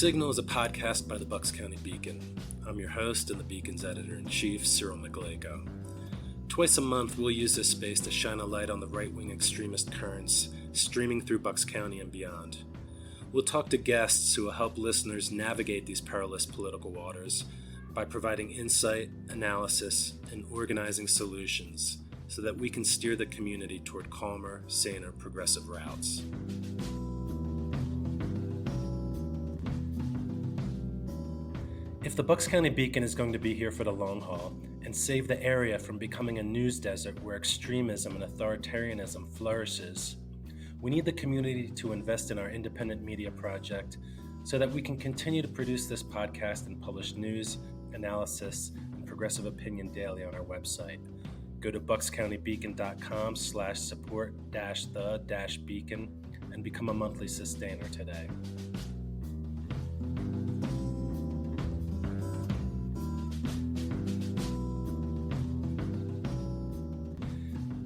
Signal is a podcast by the Bucks County Beacon. I'm your host and the Beacon's editor-in-chief, Cyril Mychalejko. Twice a month, we'll use this space to shine a light on the right-wing extremist currents streaming through Bucks County and beyond. We'll talk to guests who will help listeners navigate these perilous political waters by providing insight, analysis, and organizing solutions so that we can steer the community toward calmer, saner, progressive routes. If the Bucks County Beacon is going to be here for the long haul and save the area from becoming a news desert where extremism and authoritarianism flourishes, we need the community to invest in our independent media project so that we can continue to produce this podcast and publish news, analysis, and progressive opinion daily on our website. Go to buckscountybeacon.com/support-the-beacon and become a monthly sustainer today.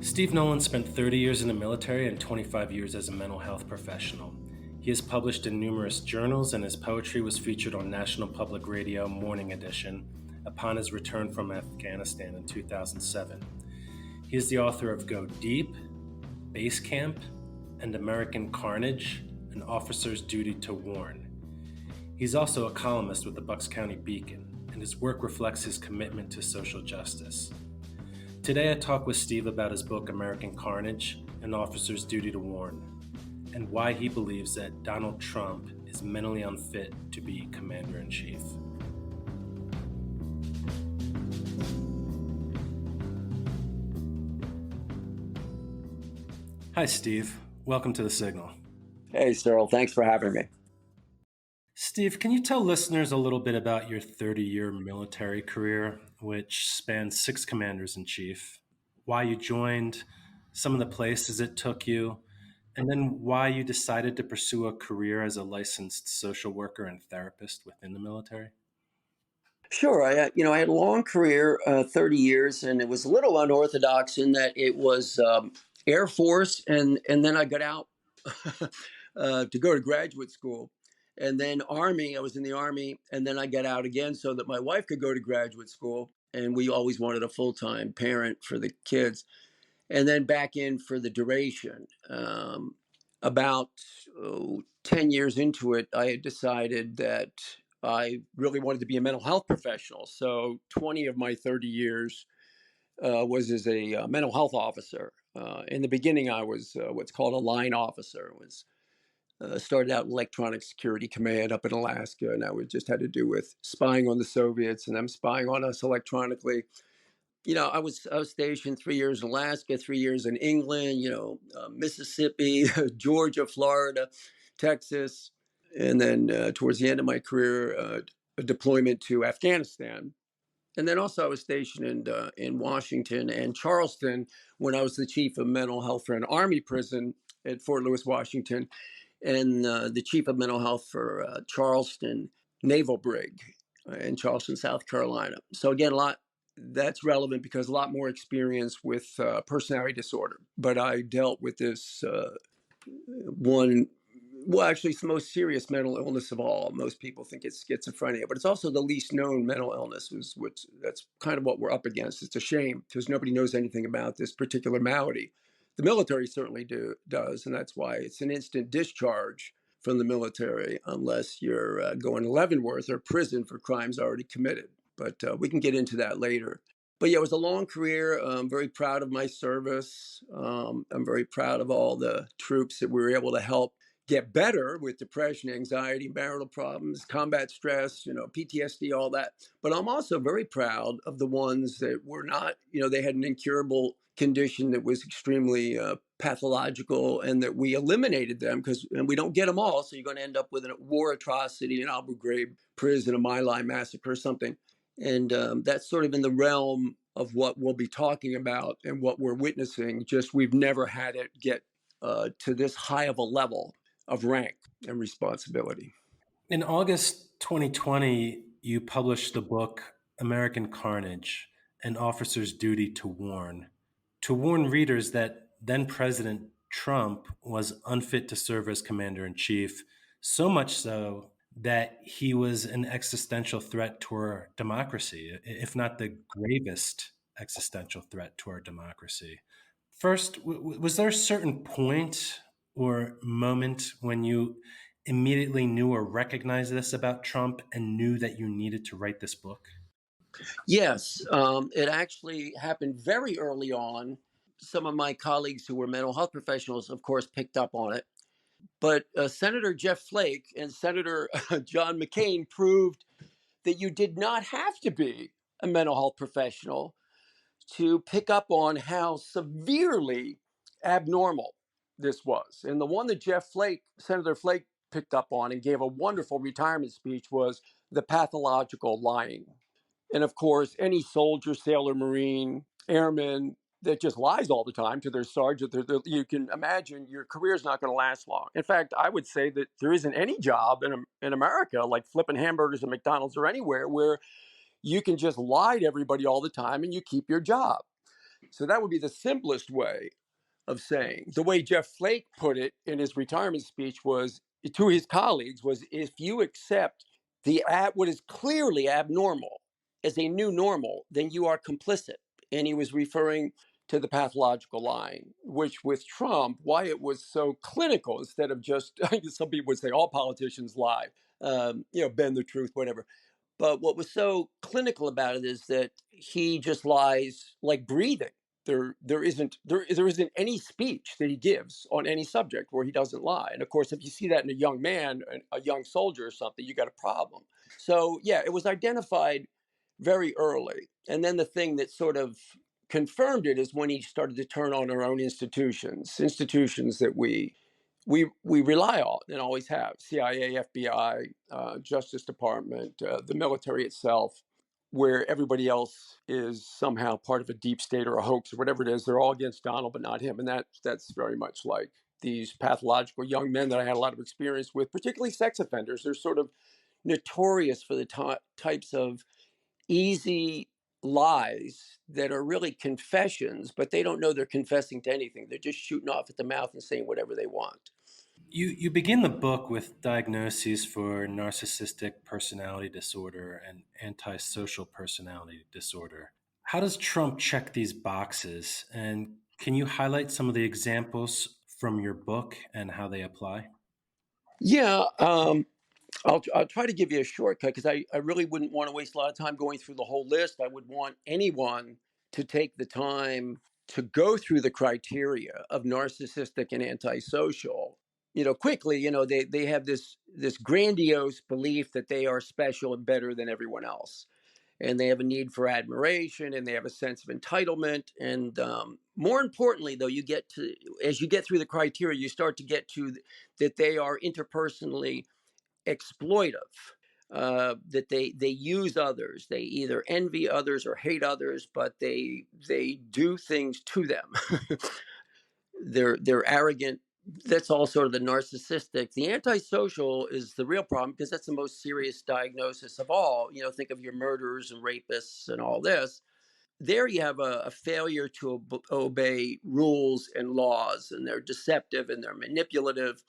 Steve Nolan spent 30 years in the military and 25 years as a mental health professional. He has published in numerous journals, and his poetry was featured on National Public Radio Morning Edition upon his return from Afghanistan in 2007. He is the author of Go Deep, Base Camp, and American Carnage, An Officer's Duty to Warn. He's also a columnist with the Bucks County Beacon, and his work reflects his commitment to social justice. Today I talk with Steve about his book American Carnage, An Officer's Duty to Warn, and why he believes that Donald Trump is mentally unfit to be Commander-in-Chief. Hi, Steve. Welcome to The Signal. Hey, Cyril. Thanks for having me. Steve, can you tell listeners a little bit about your 30-year military career, which spans 6 commanders-in-chief, why you joined, some of the places it took you, and then why you decided to pursue a career as a licensed social worker and therapist within the military? Sure. I had a long career, 30 years, and it was a little unorthodox in that it was Air Force, and then I got out to go to graduate school. And then Army, I was in the Army, and then I got out again so that my wife could go to graduate school. And we always wanted a full-time parent for the kids. And then back in for the duration. About 10 years into it, I had decided that I really wanted to be a mental health professional. So 20 of my 30 years was as a mental health officer. In the beginning, I was what's called a line officer. Started out in Electronic Security Command up in Alaska, and that just had to do with spying on the Soviets and them spying on us electronically. I was stationed 3 years in Alaska, 3 years in England, Mississippi, Georgia, Florida, Texas, and then towards the end of my career, a deployment to Afghanistan. And then also I was stationed in Washington and Charleston when I was the chief of mental health for an Army prison at Fort Lewis, Washington, and the chief of mental health for Charleston Naval Brig in Charleston, South Carolina. So again, that's relevant because a lot more experience with personality disorder. But I dealt with this actually it's the most serious mental illness of all. Most people think it's schizophrenia, but it's also the least known mental illness, that's kind of what we're up against. It's a shame because nobody knows anything about this particular malady. The military certainly does, and that's why it's an instant discharge from the military unless you're going to Leavenworth or prison for crimes already committed. But we can get into that later. But yeah, it was a long career. I'm very proud of my service. I'm very proud of all the troops that we were able to help get better with depression, anxiety, marital problems, combat stress, PTSD, all that. But I'm also very proud of the ones that were not, they had an incurable condition that was extremely pathological, and that we eliminated them and we don't get them all. So you're going to end up with a war atrocity, an Abu Ghraib prison, a My Lai massacre or something. And that's sort of in the realm of what we'll be talking about and what we're witnessing. Just we've never had it get to this high of a level of rank and responsibility. In August 2020, you published the book American Carnage, An Officer's Duty to Warn readers that then President Trump was unfit to serve as Commander-in-Chief, so much so that he was an existential threat to our democracy, if not the gravest existential threat to our democracy. First, was there a certain point or moment when you immediately knew or recognized this about Trump and knew that you needed to write this book? Yes, it actually happened very early on. Some of my colleagues who were mental health professionals, of course, picked up on it. But Senator Jeff Flake and Senator John McCain proved that you did not have to be a mental health professional to pick up on how severely abnormal this was. And the one that Senator Flake, picked up on and gave a wonderful retirement speech was the pathological lying. And of course, any soldier, sailor, Marine, airman that just lies all the time to their sergeant, you can imagine your career is not going to last long. In fact, I would say that there isn't any job in America, like flipping hamburgers at McDonald's or anywhere, where you can just lie to everybody all the time and you keep your job. So that would be the simplest way of saying. The way Jeff Flake put it in his retirement speech was to his colleagues was, if you accept what is clearly abnormal as a new normal, then you are complicit. And he was referring to the pathological lying, which with Trump, why it was so clinical instead of just, some people would say all politicians lie, bend the truth, whatever. But what was so clinical about it is that he just lies like breathing. There isn't any speech that he gives on any subject where he doesn't lie. And of course, if you see that in a young man, a young soldier or something, you got a problem. So yeah, it was identified very early. And then the thing that sort of confirmed it is when he started to turn on our own institutions that we rely on and always have: CIA, FBI, Justice Department, the military itself, where everybody else is somehow part of a deep state or a hoax or whatever it is. They're all against Donald, but not him. And that's very much like these pathological young men that I had a lot of experience with, particularly sex offenders. They're sort of notorious for the types of easy lies that are really confessions, but they don't know they're confessing to anything. They're just shooting off at the mouth and saying whatever they want. You begin the book with diagnoses for narcissistic personality disorder and antisocial personality disorder. How does Trump check these boxes? And can you highlight some of the examples from your book and how they apply? Yeah, I'll try to give you a shortcut because I really wouldn't want to waste a lot of time going through the whole list. I would want anyone to take the time to go through the criteria of narcissistic and antisocial. Quickly, they have this grandiose belief that they are special and better than everyone else, and they have a need for admiration, and they have a sense of entitlement. And more importantly, though, as you get through the criteria, you start to get to that they are interpersonally exploitive, that they use others. They either envy others or hate others, but they do things to them. They're arrogant. That's all sort of the narcissistic. The antisocial is the real problem because that's the most serious diagnosis of all. Think of your murderers and rapists and all this. There you have a failure to obey rules and laws, and they're deceptive and they're manipulative.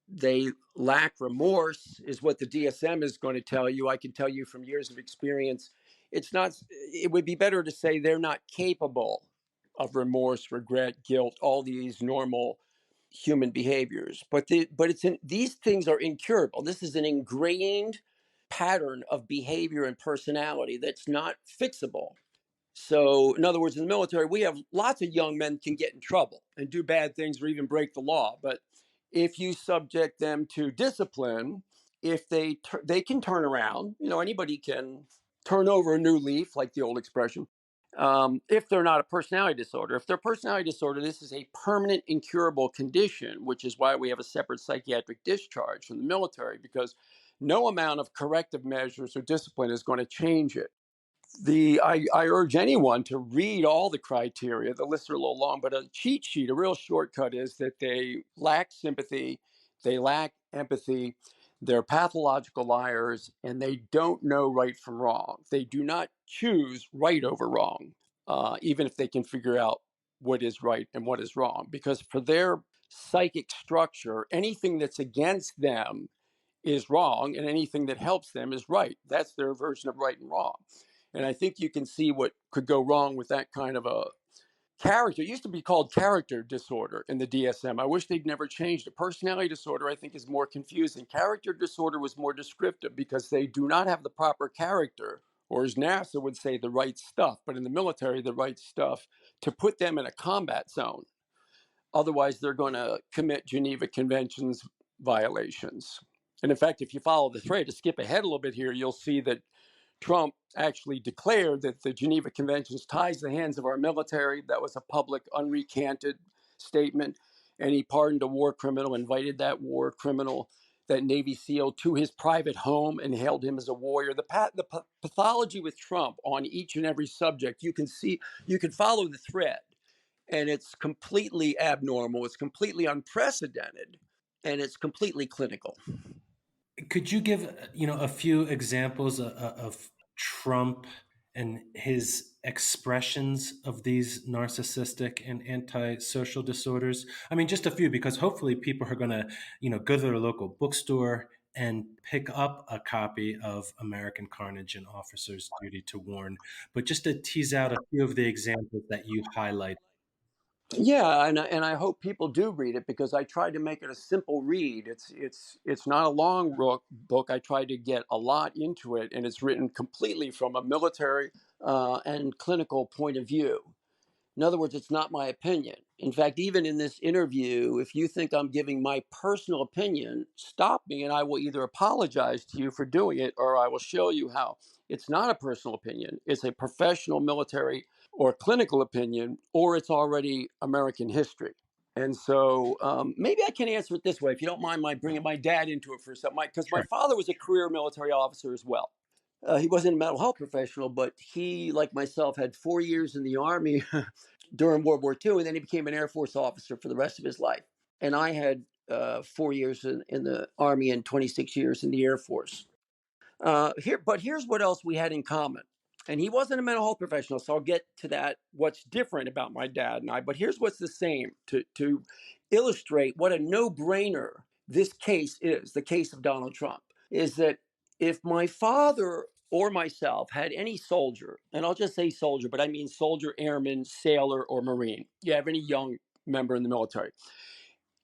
They lack remorse, is what the DSM is going to tell you. I can tell you from years of experience, it would be better to say they're not capable of remorse, regret, guilt, all these normal human behaviors. These things are incurable. This is an ingrained pattern of behavior and personality that's not fixable. So, in other words, in the military, we have lots of young men can get in trouble and do bad things or even break the law. But if you subject them to discipline, if they can turn around, anybody can turn over a new leaf, like the old expression. If they're not a personality disorder, if they're personality disorder, this is a permanent, incurable condition, which is why we have a separate psychiatric discharge from the military, because no amount of corrective measures or discipline is going to change it. I urge anyone to read all the criteria. The lists are a little long, but a cheat sheet, a real shortcut, is that they lack sympathy, they lack empathy, they're pathological liars, and they don't know right from wrong. They do not choose right over wrong, even if they can figure out what is right and what is wrong, because for their psychic structure, anything that's against them is wrong and anything that helps them is right. That's their version of right and wrong. And I think you can see what could go wrong with that kind of a character. It used to be called character disorder in the DSM. I wish they'd never changed it. Personality disorder, I think, is more confusing. Character disorder was more descriptive because they do not have the proper character, or as NASA would say, the right stuff, but in the military, the right stuff to put them in a combat zone. Otherwise, they're going to commit Geneva Conventions violations. And in fact, if you follow the thread, to skip ahead a little bit here, you'll see that Trump actually declared that the Geneva Conventions ties the hands of our military. That was a public, unrecanted statement. And he pardoned a war criminal, invited that war criminal, that Navy SEAL, to his private home and hailed him as a warrior. The pathology with Trump on each and every subject, you can see, you can follow the thread. And it's completely abnormal. It's completely unprecedented. And it's completely clinical. Could you give a few examples of Trump and his expressions of these narcissistic and antisocial disorders? I mean, just a few, because hopefully people are going to go to their local bookstore and pick up a copy of American Carnage and Officer's Duty to Warn. But just to tease out a few of the examples that you highlight. Yeah, and I hope people do read it because I tried to make it a simple read. It's not a long book. I tried to get a lot into it, and it's written completely from a military and clinical point of view. In other words, it's not my opinion. In fact, even in this interview, if you think I'm giving my personal opinion, stop me and I will either apologize to you for doing it or I will show you how it's not a personal opinion. It's a professional military or clinical opinion, or it's already American history. And so maybe I can answer it this way, if you don't mind my bringing my dad into it for a second, because my Sure. father was a career military officer as well. He wasn't a mental health professional, but he, like myself, had 4 years in the Army during World War II, and then he became an Air Force officer for the rest of his life. And I had 4 years in the Army and 26 years in the Air Force. But here's what else we had in common. And he wasn't a mental health professional, so I'll get to that, what's different about my dad and I. But here's what's the same to illustrate what a no-brainer this case is, the case of Donald Trump, is that if my father or myself had any soldier, and I'll just say soldier, but I mean soldier, airman, sailor, or Marine, you have any young member in the military,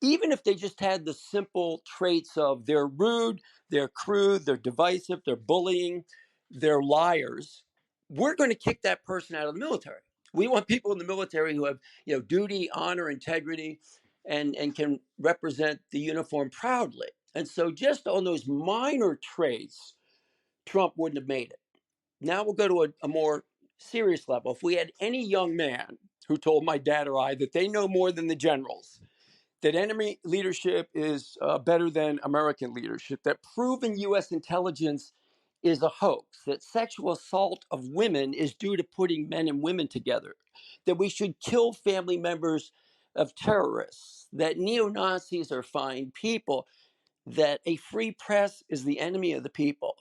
even if they just had the simple traits of they're rude, they're crude, they're divisive, they're bullying, they're liars, we're going to kick that person out of the military. We want people in the military who have, duty, honor, integrity, and can represent the uniform proudly. And so just on those minor traits, Trump wouldn't have made it. Now we'll go to a more serious level. If we had any young man who told my dad or I that they know more than the generals, that enemy leadership is better than American leadership, that proven U.S. intelligence is a hoax, that sexual assault of women is due to putting men and women together, that we should kill family members of terrorists, that neo-Nazis are fine people, that a free press is the enemy of the people,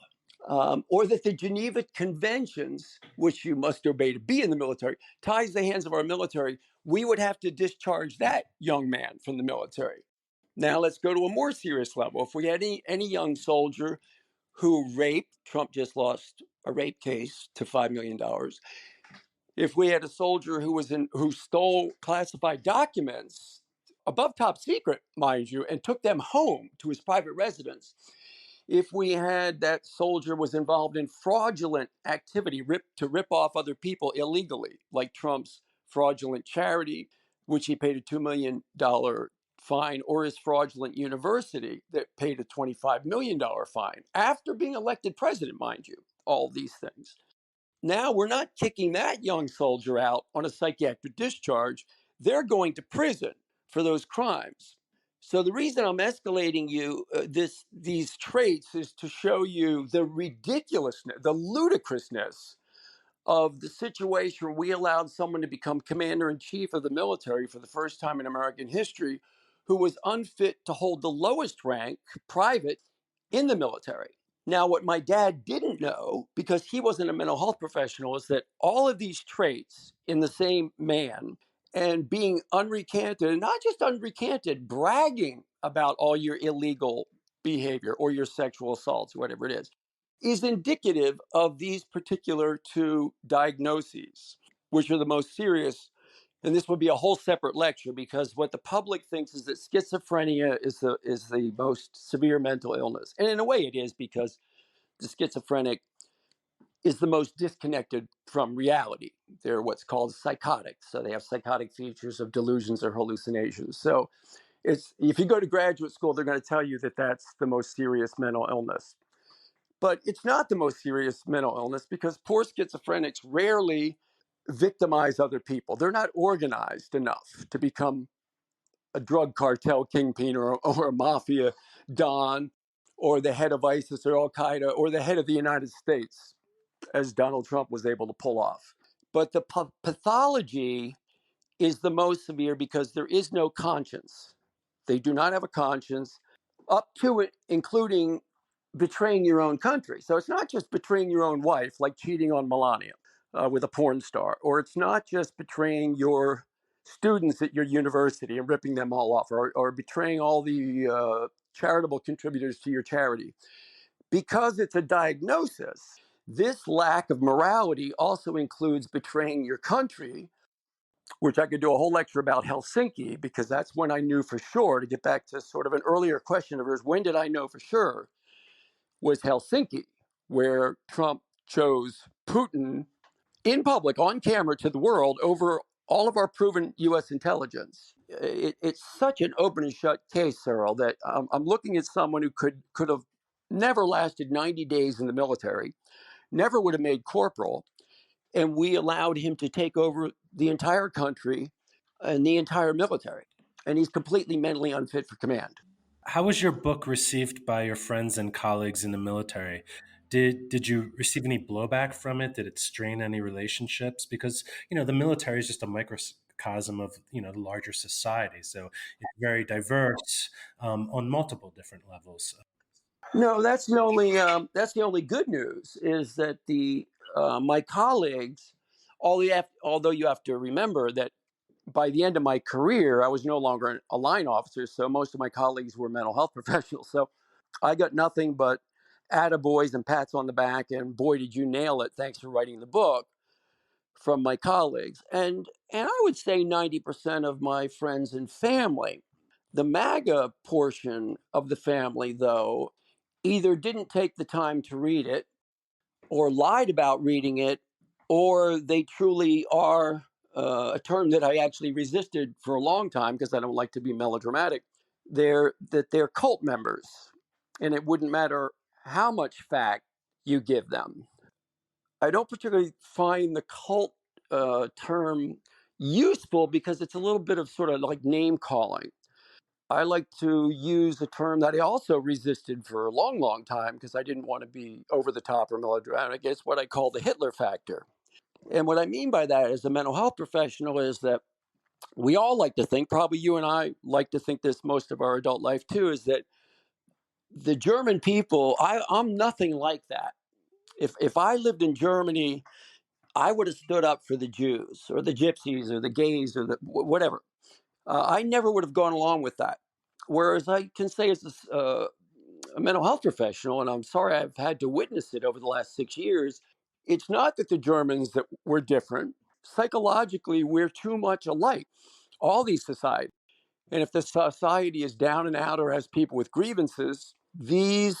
or that the Geneva Conventions, which you must obey to be in the military, ties the hands of our military, we would have to discharge that young man from the military. Now let's go to a more serious level. If we had any young soldier who raped, Trump just lost a rape case to $5 million. If we had a soldier who stole classified documents, above top secret, mind you, and took them home to his private residence, if we had that soldier was involved in fraudulent activity to rip off other people illegally, like Trump's fraudulent charity, which he paid a $2 million fine, or his fraudulent university that paid a $25 million fine after being elected president, mind you, all these things. Now we're not kicking that young soldier out on a psychiatric discharge. They're going to prison for those crimes. So the reason I'm escalating you these traits is to show you the ridiculousness, the ludicrousness of the situation where we allowed someone to become commander in chief of the military for the first time in American history, who was unfit to hold the lowest rank, private, in the military. Now, what my dad didn't know, because he wasn't a mental health professional, is that all of these traits in the same man, and being unrecanted, and not just unrecanted, bragging about all your illegal behavior or your sexual assaults, whatever it is indicative of these particular two diagnoses, which are the most serious. And this would be a whole separate lecture, because what the public thinks is that schizophrenia is the most severe mental illness. And in a way it is, because the schizophrenic is the most disconnected from reality. They're what's called psychotic. So they have psychotic features of delusions or hallucinations. So it's, if you go to graduate school, they're going to tell you that that's the most serious mental illness. But it's not the most serious mental illness, because poor schizophrenics rarely victimize other people. They're not organized enough to become a drug cartel kingpin or a mafia don or the head of ISIS or Al Qaeda or the head of the United States, as Donald Trump was able to pull off. But the pathology is the most severe because there is no conscience. They do not have a conscience, up to it, including betraying your own country. So it's not just betraying your own wife, like cheating on Melania with a porn star, or it's not just betraying your students at your university and ripping them all off, or betraying all the charitable contributors to your charity. Because it's a diagnosis, this lack of morality also includes betraying your country, which I could do a whole lecture about Helsinki, because that's when I knew for sure, to get back to sort of an earlier question of yours, when did I know for sure, was Helsinki, where Trump chose Putin in public, on camera, to the world over all of our proven U.S. intelligence. It's such an open and shut case, Cyril, that I'm looking at someone who could have never lasted 90 days in the military, never would have made corporal, and we allowed him to take over the entire country and the entire military. And he's completely mentally unfit for command. How was your book received by your friends and colleagues in the military? Did you receive any blowback from it? Did it strain any relationships? Because the military is just a microcosm of the larger society, so it's very diverse on multiple different levels. No, that's the only good news, is that the my colleagues, although you have to remember that by the end of my career, I was no longer a line officer, so most of my colleagues were mental health professionals. So I got nothing but attaboys and pats on the back, and boy, did you nail it! Thanks for writing the book, from my colleagues, and I would say 90% of my friends and family. The MAGA portion of the family, though, either didn't take the time to read it, or lied about reading it, or they truly are, a term that I actually resisted for a long time because I don't like to be melodramatic. They're cult members, and it wouldn't matter how much fact you give them. I don't particularly find the cult term useful, because it's a little bit of sort of like name calling. I like to use a term that I also resisted for a long, long time, because I didn't want to be over the top or melodramatic. It's what I call the Hitler factor. And what I mean by that, as a mental health professional, is that we all like to think, probably you and I like to think this most of our adult life too, is that the German people, I'm nothing like that. If I lived in Germany, I would have stood up for the Jews or the gypsies or the gays or the whatever. I never would have gone along with that. Whereas I can say, as a mental health professional, and I'm sorry I've had to witness it over the last 6 years, it's not that the Germans that we're different. Psychologically, we're too much alike, all these societies. And if the society is down and out or has people with grievances, these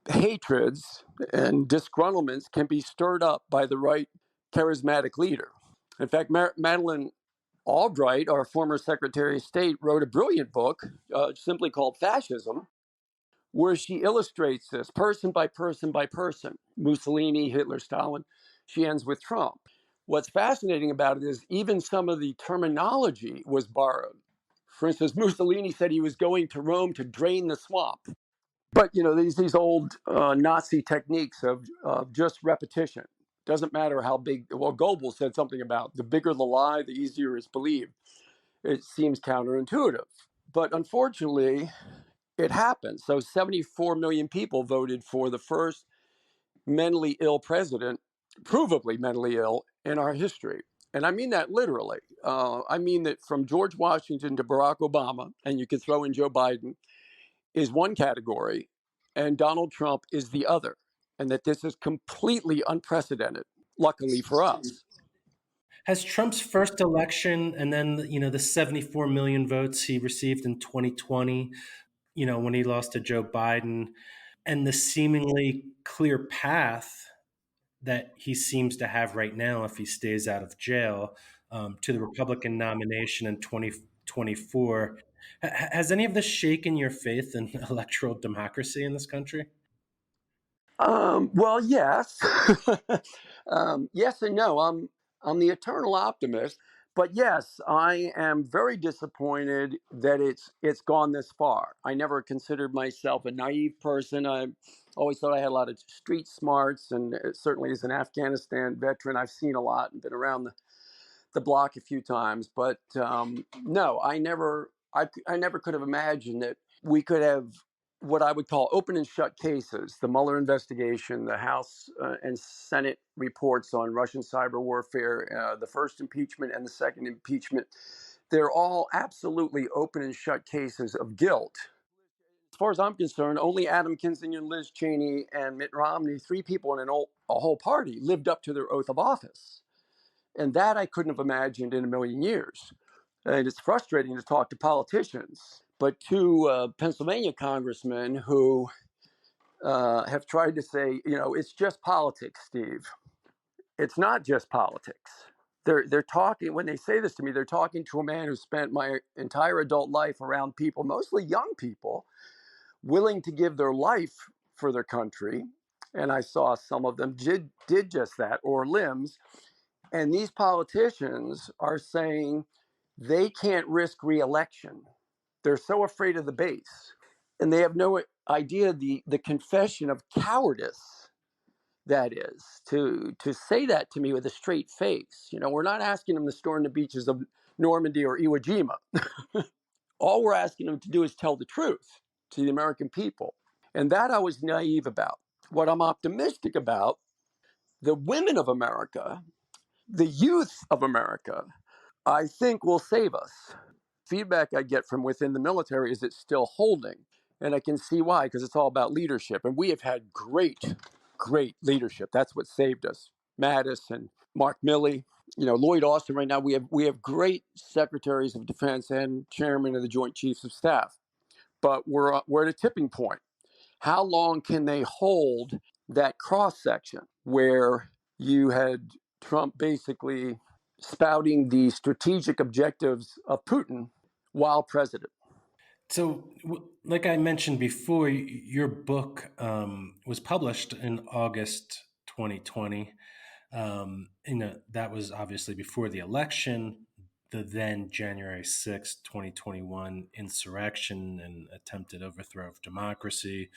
hatreds and disgruntlements can be stirred up by the right charismatic leader. In fact, Madeleine Albright, our former Secretary of State, wrote a brilliant book simply called Fascism, where she illustrates this person by person by person: Mussolini, Hitler, Stalin. She ends with Trump. What's fascinating about it is even some of the terminology was borrowed. For instance, Mussolini said he was going to Rome to drain the swamp. But these old Nazi techniques of just repetition. Doesn't matter how big. Well, Goebbels said something about the bigger the lie, the easier it's believed. It seems counterintuitive, but unfortunately, it happens. So 74 million people voted for the first mentally ill president, provably mentally ill, in our history. And I mean that literally. I mean that from George Washington to Barack Obama, and you could throw in Joe Biden, is one category and Donald Trump is the other, and that this is completely unprecedented, luckily for us. Has Trump's first election and then, the 74 million votes he received in 2020, when he lost to Joe Biden, and the seemingly clear path that he seems to have right now if he stays out of jail, to the Republican nomination in 2024, has any of this shaken your faith in electoral democracy in this country? Well, yes, yes and no. I'm the eternal optimist, but yes, I am very disappointed that it's gone this far. I never considered myself a naive person. I always thought I had a lot of street smarts, and certainly as an Afghanistan veteran, I've seen a lot and been around the block a few times. But no, I never could have imagined that we could have what I would call open and shut cases. The Mueller investigation, the House and Senate reports on Russian cyber warfare, the first impeachment and the second impeachment. They're all absolutely open and shut cases of guilt. As far as I'm concerned, only Adam Kinzinger, Liz Cheney, and Mitt Romney, three people in a whole party, lived up to their oath of office. And that I couldn't have imagined in a million years. And it's frustrating to talk to politicians, but two Pennsylvania congressmen who have tried to say, it's just politics, Steve. It's not just politics. They're talking, when they say this to me, they're talking to a man who spent my entire adult life around people, mostly young people, willing to give their life for their country. And I saw some of them did just that, or limbs. And these politicians are saying they can't risk re-election. They're so afraid of the base. And they have no idea the confession of cowardice that is to say that to me with a straight face. We're not asking them to storm the beaches of Normandy or Iwo Jima. All we're asking them to do is tell the truth to the American people. And that I was naive about. What I'm optimistic about, the women of America, the youth of America, I think will save us. Feedback I get from within the military is it's still holding. And I can see why, because it's all about leadership. And we have had great, great leadership. That's what saved us. Mattis and Mark Milley, Lloyd Austin. Right now, we have great secretaries of defense and chairman of the Joint Chiefs of Staff. But we're at a tipping point. How long can they hold that cross section where you had Trump basically spouting the strategic objectives of Putin while president? So, like I mentioned before, your book was published in August 2020. That was obviously before the election, the then January 6th, 2021 insurrection and attempted overthrow of democracy.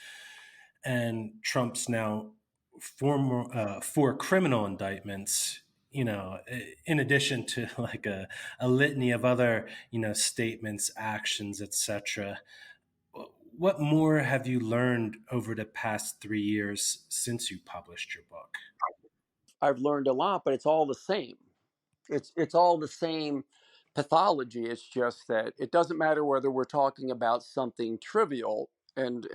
And Trump's now four criminal indictments, in addition to like a litany of other, statements, actions, etc. What more have you learned over the past 3 years since you published your book? I've learned a lot, but it's all the same. It's all the same pathology. It's just that it doesn't matter whether we're talking about something trivial, and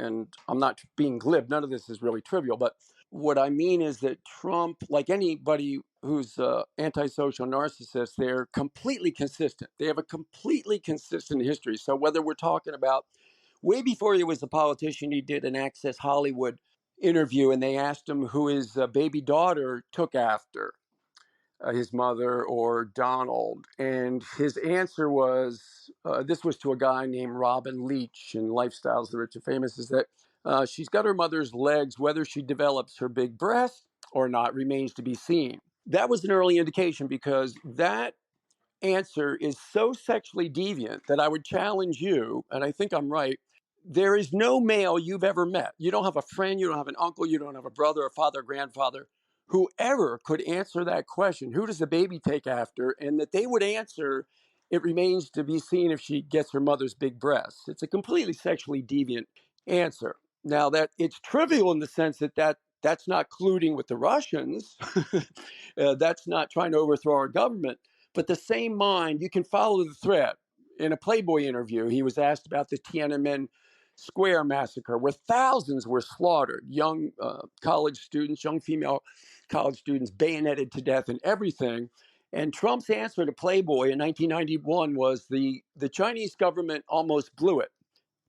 I'm not being glib. None of this is really trivial, but what I mean is that Trump, like anybody who's antisocial narcissist, they're completely consistent. They have a completely consistent history. So whether we're talking about way before he was a politician, he did an Access Hollywood interview, and they asked him who his baby daughter took after, his mother or Donald. And his answer was, this was to a guy named Robin Leach in Lifestyles, the Rich and Famous, is that she's got her mother's legs. Whether she develops her big breast or not remains to be seen. That was an early indication, because that answer is so sexually deviant that I would challenge you, and I think I'm right. There is no male you've ever met. You don't have a friend, you don't have an uncle, you don't have a brother, a father, a grandfather, whoever could answer that question, who does the baby take after? And that they would answer, it remains to be seen if she gets her mother's big breasts. It's a completely sexually deviant answer. Now, that it's trivial in the sense that's not colluding with the Russians. That's not trying to overthrow our government. But the same mind, you can follow the thread. In a Playboy interview, he was asked about the Tiananmen Square massacre, where thousands were slaughtered, young college students, young female college students bayoneted to death and everything. And Trump's answer to Playboy in 1991 was the Chinese government almost blew it,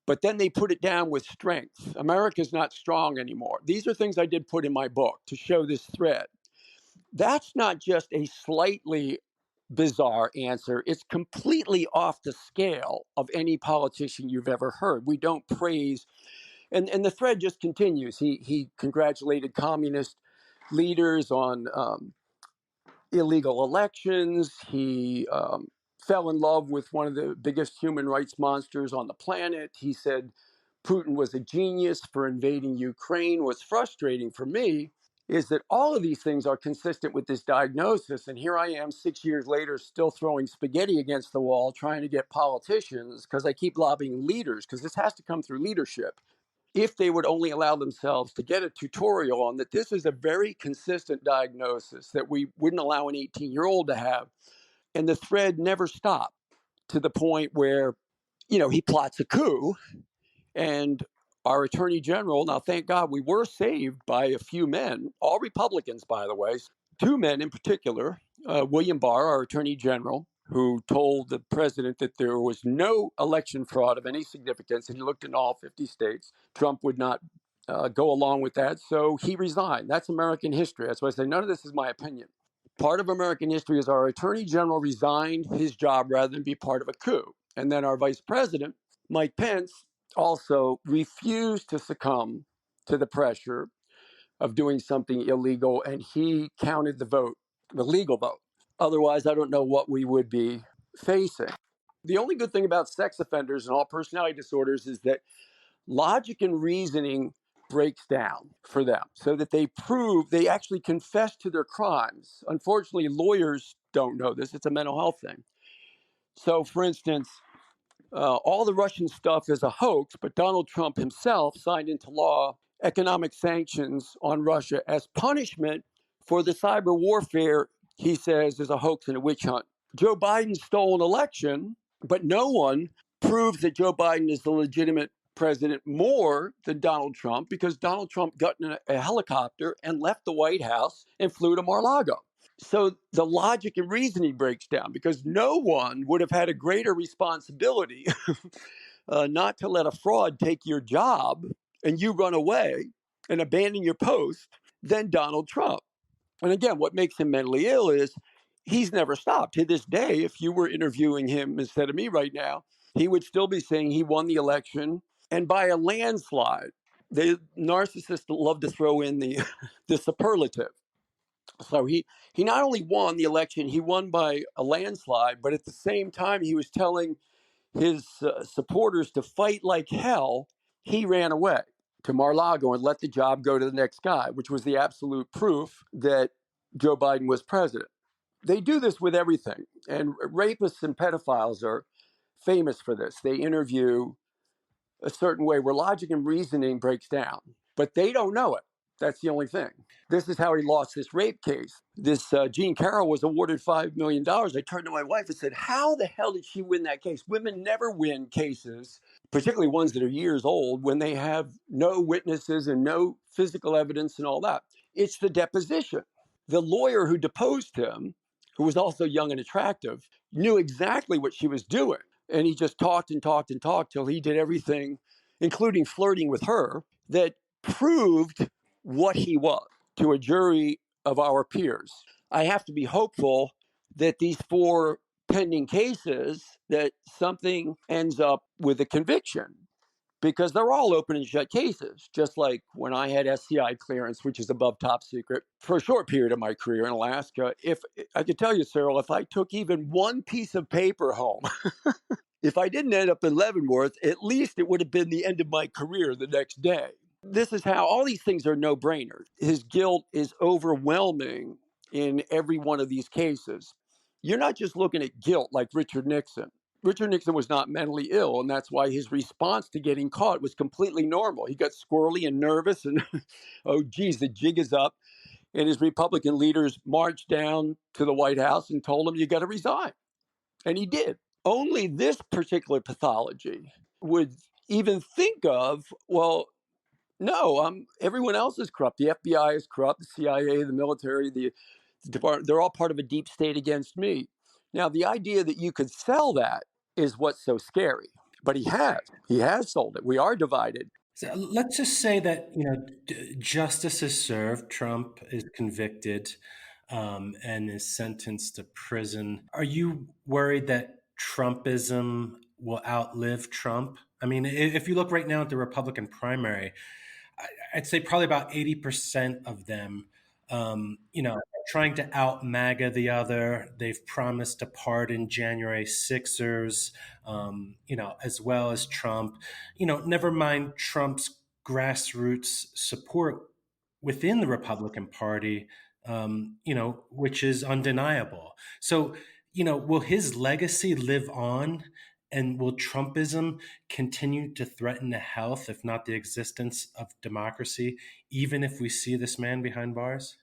but then they put it down with strength. America's not strong anymore. These are things I did put in my book to show this thread. That's not just a slightly bizarre answer. It's completely off the scale of any politician you've ever heard. We don't praise, and the thread just continues. He congratulated communist leaders on illegal elections. He fell in love with one of the biggest human rights monsters on the planet. He said Putin was a genius for invading Ukraine. What's frustrating for me is that all of these things are consistent with this diagnosis. And here I am 6 years later, still throwing spaghetti against the wall, trying to get politicians, because I keep lobbying leaders, because this has to come through leadership. If they would only allow themselves to get a tutorial on that this is a very consistent diagnosis that we wouldn't allow an 18-year-old to have. And the thread never stopped to the point where, he plots a coup. And our attorney general, now thank God we were saved by a few men, all Republicans, by the way, two men in particular, William Barr, our attorney general, who told the president that there was no election fraud of any significance, and he looked in all 50 states. Trump would not go along with that, so he resigned. That's American history. That's why I say none of this is my opinion. Part of American history is our attorney general resigned his job rather than be part of a coup. And then our vice president, Mike Pence, also refused to succumb to the pressure of doing something illegal, and he counted the vote, the legal vote. Otherwise, I don't know what we would be facing. The only good thing about sex offenders and all personality disorders is that logic and reasoning breaks down for them so that they actually confess to their crimes. Unfortunately, lawyers don't know this. It's a mental health thing. So, for instance, all the Russian stuff is a hoax, but Donald Trump himself signed into law economic sanctions on Russia as punishment for the cyber warfare he says is a hoax and a witch hunt. Joe Biden stole an election, but no one proves that Joe Biden is the legitimate president more than Donald Trump, because Donald Trump got in a helicopter and left the White House and flew to Mar-a-Lago. So the logic and reasoning breaks down, because no one would have had a greater responsibility not to let a fraud take your job and you run away and abandon your post than Donald Trump. And again, what makes him mentally ill is he's never stopped. To this day, if you were interviewing him instead of me right now, he would still be saying he won the election, and by a landslide. The narcissists love to throw in the the superlative. So he not only won the election, he won by a landslide, but at the same time he was telling his supporters to fight like hell. He ran away to Mar-a-Lago and let the job go to the next guy, which was the absolute proof that Joe Biden was president. They do this with everything. And rapists and pedophiles are famous for this. They interview a certain way where logic and reasoning breaks down, but they don't know it. That's the only thing. This is how he lost this rape case. This Jean Carroll was awarded $5 million. I turned to my wife and said, how the hell did she win that case? Women never win cases, particularly ones that are years old, when they have no witnesses and no physical evidence and all that. It's the deposition. The lawyer who deposed him, who was also young and attractive, knew exactly what she was doing. And he just talked and talked and talked till he did everything, including flirting with her, that proved what he was to a jury of our peers. I have to be hopeful that these four pending cases, that something ends up with a conviction, because they're all open and shut cases, just like when I had SCI clearance, which is above top secret, for a short period of my career in Alaska. If I could tell you, Cyril, if I took even one piece of paper home, if I didn't end up in Leavenworth, at least it would have been the end of my career the next day. This is how all these things are no-brainers. His guilt is overwhelming in every one of these cases. You're not just looking at guilt like Richard Nixon. Richard Nixon was not mentally ill, and that's why his response to getting caught was completely normal. He got squirrely and nervous, and oh, geez, the jig is up. And his Republican leaders marched down to the White House and told him, you got to resign. And he did. Only this particular pathology would even think of, well, no, everyone else is corrupt. The FBI is corrupt, the CIA, the military, the department, they're all part of a deep state against me. Now, the idea that you could sell that is what's so scary. But he has sold it. We are divided. So let's just say that justice is served. Trump is convicted and is sentenced to prison. Are you worried that Trumpism will outlive Trump? I mean, if you look right now at the Republican primary, I'd say probably about 80% of them, are trying to out MAGA the other. They've promised to pardon January Sixers, as well as Trump. Never mind Trump's grassroots support within the Republican Party, which is undeniable. So, will his legacy live on? And will Trumpism continue to threaten the health, if not the existence, of democracy, even if we see this man behind bars?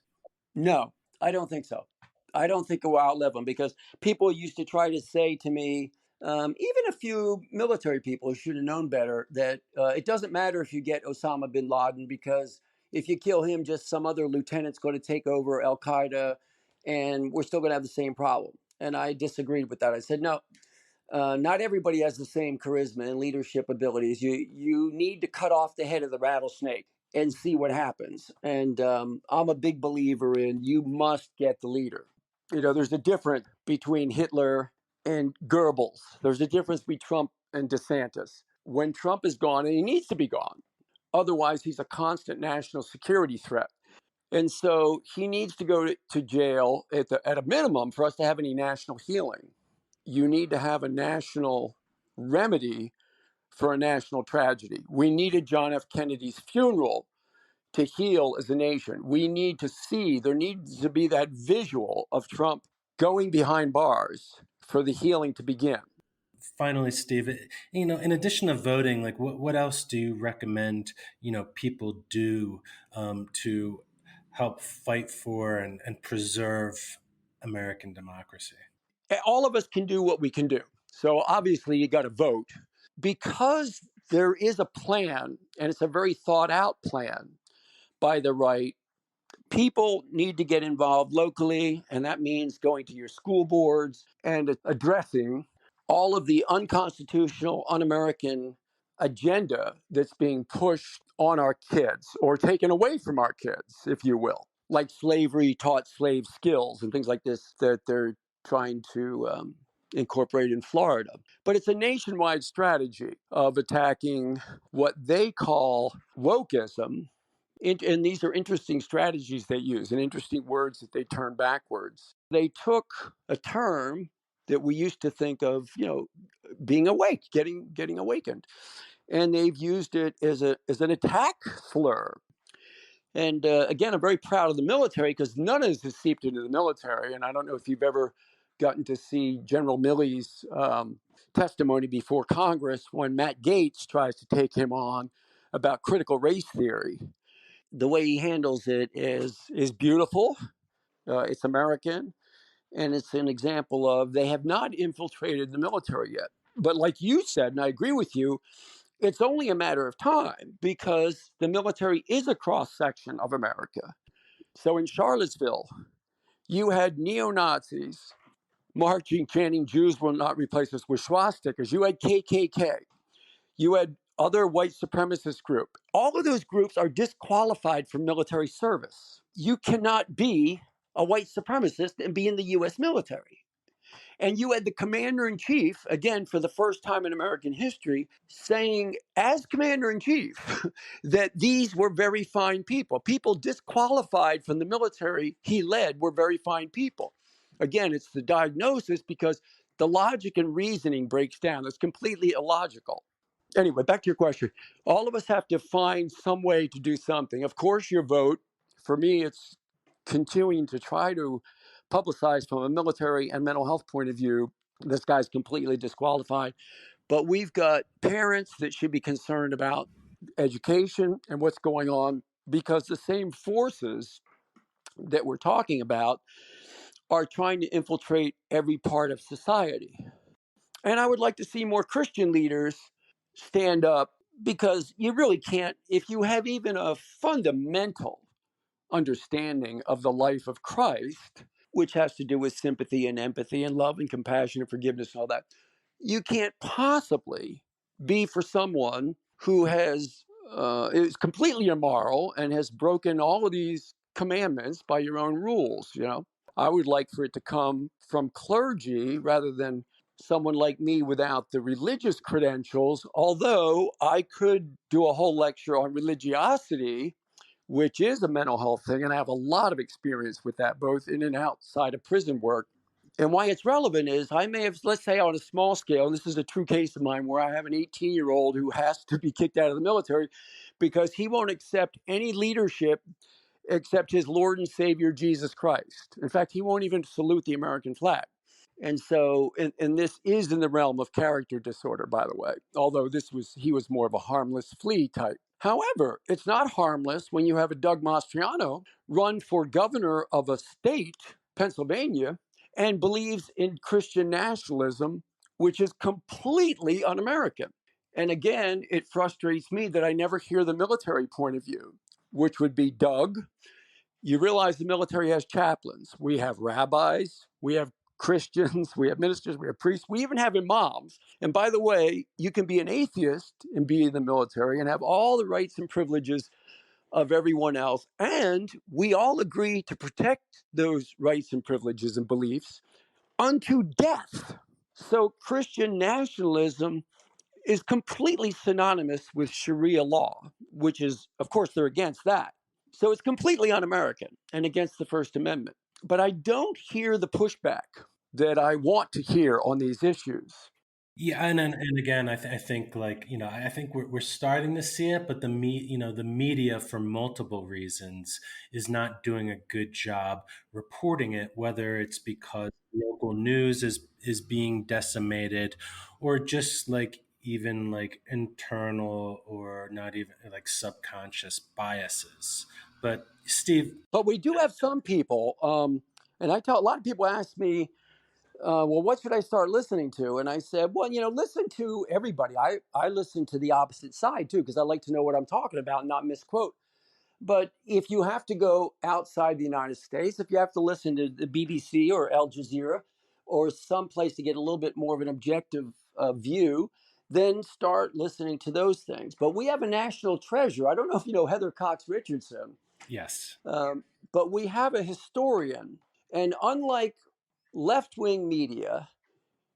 No, I don't think so. I don't think it will outlive him because people used to try to say to me, even a few military people who should have known better, that it doesn't matter if you get Osama bin Laden because if you kill him, just some other lieutenant's going to take over Al Qaeda and we're still going to have the same problem. And I disagreed with that. I said, no, not everybody has the same charisma and leadership abilities. You need to cut off the head of the rattlesnake and see what happens. And I'm a big believer in you must get the leader. There's a difference between Hitler and Goebbels. There's a difference between Trump and DeSantis. When Trump is gone, and he needs to be gone, otherwise he's a constant national security threat. And so he needs to go to jail at a minimum for us to have any national healing. You need to have a national remedy for a national tragedy. We needed John F. Kennedy's funeral to heal as a nation. We need to see, there needs to be that visual of Trump going behind bars for the healing to begin. Finally, Steve, in addition to voting, like what else do you recommend, people do to help fight for and preserve American democracy? All of us can do what we can do. So obviously you got to vote because there is a plan, and it's a very thought out plan by the right. People need to get involved locally, and that means going to your school boards and addressing all of the unconstitutional, un American agenda that's being pushed on our kids or taken away from our kids, if you will, like slavery taught slave skills and things like this that they're trying to incorporate in Florida. But it's a nationwide strategy of attacking what they call wokeism. And these are interesting strategies they use and interesting words that they turn backwards. They took a term that we used to think of, being awake, getting awakened, and they've used it as an attack slur. And again, I'm very proud of the military because none of this is seeped into the military. And I don't know if you've ever gotten to see General Milley's testimony before Congress when Matt Gaetz tries to take him on about critical race theory. The way he handles it is beautiful. It's American, and it's an example of they have not infiltrated the military yet. But like you said, and I agree with you, it's only a matter of time because the military is a cross section of America. So in Charlottesville, you had neo-Nazis marching, chanting, "Jews will not replace us," with swastikas. You had KKK. You had other white supremacist group. All of those groups are disqualified from military service. You cannot be a white supremacist and be in the U.S. military. And you had the commander in chief, again, for the first time in American history, saying, as commander in chief, that these were very fine people. People disqualified from the military he led were very fine people. Again, it's the diagnosis because the logic and reasoning breaks down. It's completely illogical. Anyway, back to your question. All of us have to find some way to do something. Of course, your vote, for me, it's continuing to try to publicize from a military and mental health point of view. This guy's completely disqualified. But we've got parents that should be concerned about education and what's going on because the same forces that we're talking about are trying to infiltrate every part of society. And I would like to see more Christian leaders stand up because you really can't, if you have even a fundamental understanding of the life of Christ, which has to do with sympathy and empathy and love and compassion and forgiveness and all that, you can't possibly be for someone who is completely immoral and has broken all of these commandments by your own rules. I would like for it to come from clergy rather than someone like me without the religious credentials, although I could do a whole lecture on religiosity, which is a mental health thing, and I have a lot of experience with that, both in and outside of prison work. And why it's relevant is I may have, let's say on a small scale, and this is a true case of mine, where I have an 18-year-old who has to be kicked out of the military because he won't accept any leadership except his Lord and Savior, Jesus Christ. In fact, he won't even salute the American flag. And so, and this is in the realm of character disorder, by the way, although he was more of a harmless flea type. However, it's not harmless when you have a Doug Mastriano run for governor of a state, Pennsylvania, and believes in Christian nationalism, which is completely un-American. And again, it frustrates me that I never hear the military point of view, which would be, Doug, you realize the military has chaplains. We have rabbis, we have Christians, we have ministers, we have priests, we even have imams. And by the way, you can be an atheist and be in the military and have all the rights and privileges of everyone else. And we all agree to protect those rights and privileges and beliefs unto death. So Christian nationalism is completely synonymous with Sharia law, which is, of course, they're against that. So it's completely un-American and against the First Amendment. But I don't hear the pushback that I want to hear on these issues. Yeah, and again, I think I think we're starting to see it, but the media for multiple reasons is not doing a good job reporting it, whether it's because local news is being decimated, or just even internal or not even subconscious biases. But Steve, But we do have some people, and a lot of people ask me, well, what should I start listening to? And I said, well, listen to everybody. I listen to the opposite side too, because I like to know what I'm talking about and not misquote. But if you have to go outside the United States, if you have to listen to the BBC or Al Jazeera or someplace to get a little bit more of an objective view, then start listening to those things. But we have a national treasure. I don't know if you know Heather Cox Richardson. yes. But we have a historian. And unlike left-wing media,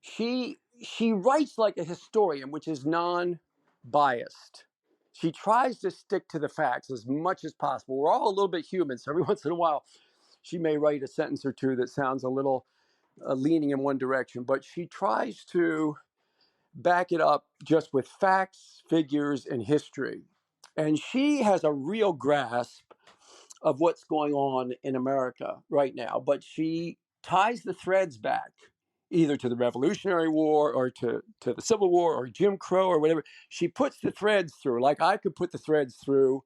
she writes like a historian, which is non-biased. She tries to stick to the facts as much as possible. We're all a little bit human, so every once in a while, she may write a sentence or two that sounds a little leaning in one direction, but she tries to back it up just with facts, figures, and history. And she has a real grasp of what's going on in America right now, but she ties the threads back either to the Revolutionary War or to the Civil War or Jim Crow or whatever. She puts the threads through, like I could put the threads through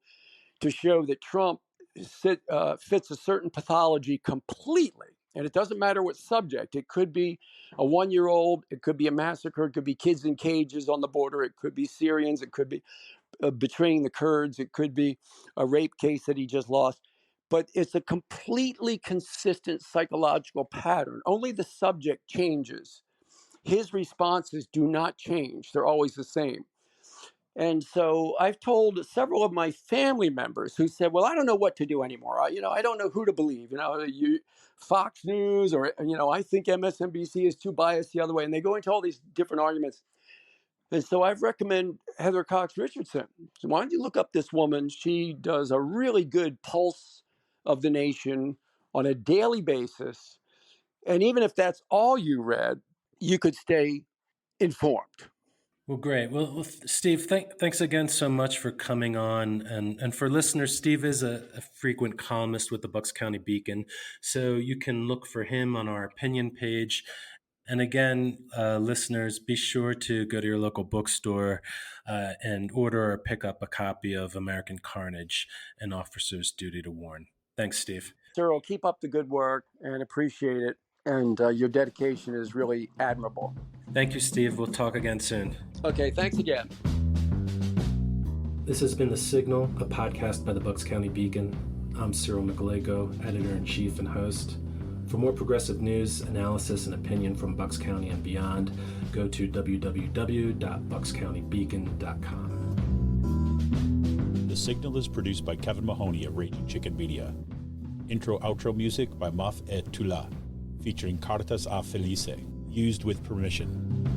to show that Trump fits a certain pathology completely. And it doesn't matter what subject. It could be a 1-year-old, it could be a massacre, it could be kids in cages on the border, it could be Syrians, it could be betraying the Kurds, it could be a rape case that he just lost. But it's a completely consistent psychological pattern. Only the subject changes. His responses do not change. They're always the same. And so I've told several of my family members who said, well, I don't know what to do anymore. I don't know who to believe. Fox News or, I think MSNBC is too biased the other way. And they go into all these different arguments. And so I've recommended Heather Cox Richardson. So why don't you look up this woman? She does a really good pulse of the nation on a daily basis. And even if that's all you read, you could stay informed. Well, great. Well, Steve, thanks again so much for coming on. And for listeners, Steve is a frequent columnist with the Bucks County Beacon, so you can look for him on our opinion page. And again, listeners, be sure to go to your local bookstore and order or pick up a copy of American Carnage, An Officer's Duty to Warn. Thanks, Steve. Cyril, keep up the good work and appreciate it. And your dedication is really admirable. Thank you, Steve. We'll talk again soon. Okay, thanks again. This has been The Signal, a podcast by the Bucks County Beacon. I'm Cyril Mychalejko, editor-in-chief and host. For more progressive news, analysis, and opinion from Bucks County and beyond, go to www.buckscountybeacon.com. The Signal is produced by Kevin Mahoney at Raging Chicken Media. Intro-outro music by Maf et Tula, featuring Cartas a Felice, used with permission.